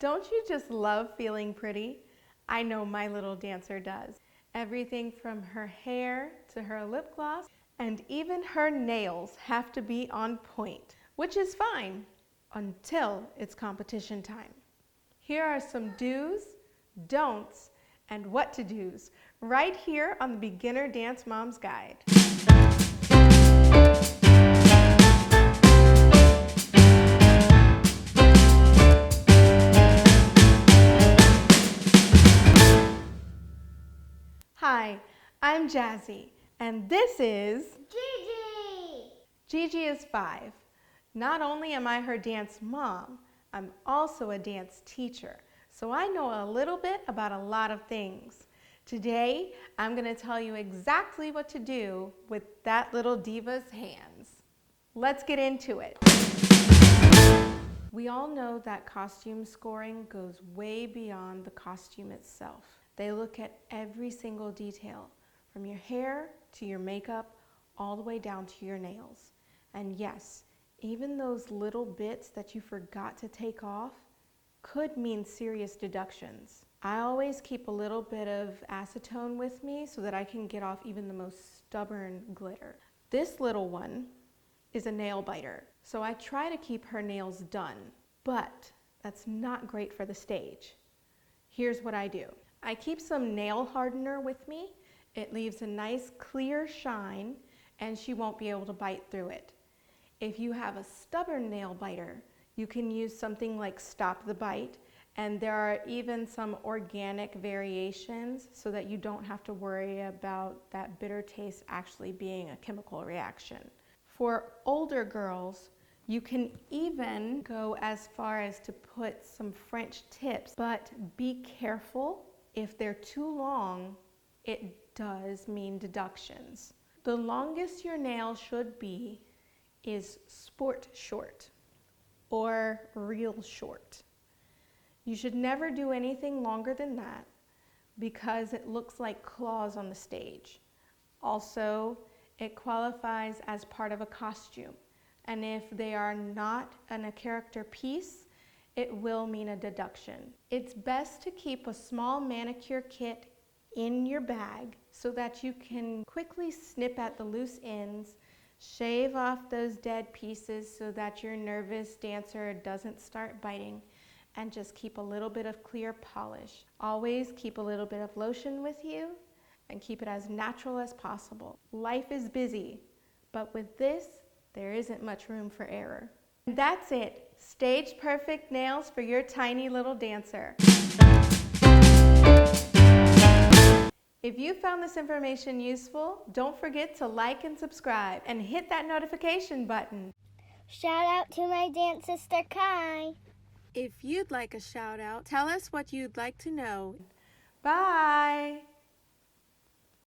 Don't you just love feeling pretty? I know my little dancer does. Everything from her hair to her lip gloss, and even her nails have to be on point, which is fine until it's competition time. Here are some do's, don'ts, and what to do's right here on the Beginner Dance Mom's Guide. Hi, I'm Jazzy, and this is Gigi! Gigi is 5. Not only am I her dance mom, I'm also a dance teacher, so I know a little bit about a lot of things. Today, I'm going to tell you exactly what to do with that little diva's hands. Let's get into it. We all know that costume scoring goes way beyond the costume itself. They look at every single detail, from your hair to your makeup, all the way down to your nails. And yes, even those little bits that you forgot to take off could mean serious deductions. I always keep a little bit of acetone with me so that I can get off even the most stubborn glitter. This little one is a nail biter, so I try to keep her nails done, but that's not great for the stage. Here's what I do. I keep some nail hardener with me. It leaves a nice clear shine and she won't be able to bite through it. If you have a stubborn nail biter, you can use something like Stop the Bite, and there are even some organic variations so that you don't have to worry about that bitter taste actually being a chemical reaction. For older girls, you can even go as far as to put some French tips, but be careful. If they're too long, it does mean deductions. The longest your nail should be is sport short or real short. You should never do anything longer than that because it looks like claws on the stage. Also, it qualifies as part of a costume, and if they are not in a character piece, it will mean a deduction. It's best to keep a small manicure kit in your bag so that you can quickly snip at the loose ends, shave off those dead pieces so that your nervous dancer doesn't start biting, and just keep a little bit of clear polish. Always keep a little bit of lotion with you and keep it as natural as possible. Life is busy, but with this, there isn't much room for error. And that's it. Stage perfect nails for your tiny little dancer. If you found this information useful, don't forget to like and subscribe and hit that notification button. Shout out to my dance sister Kai. If you'd like a shout out, tell us what you'd like to know. Bye!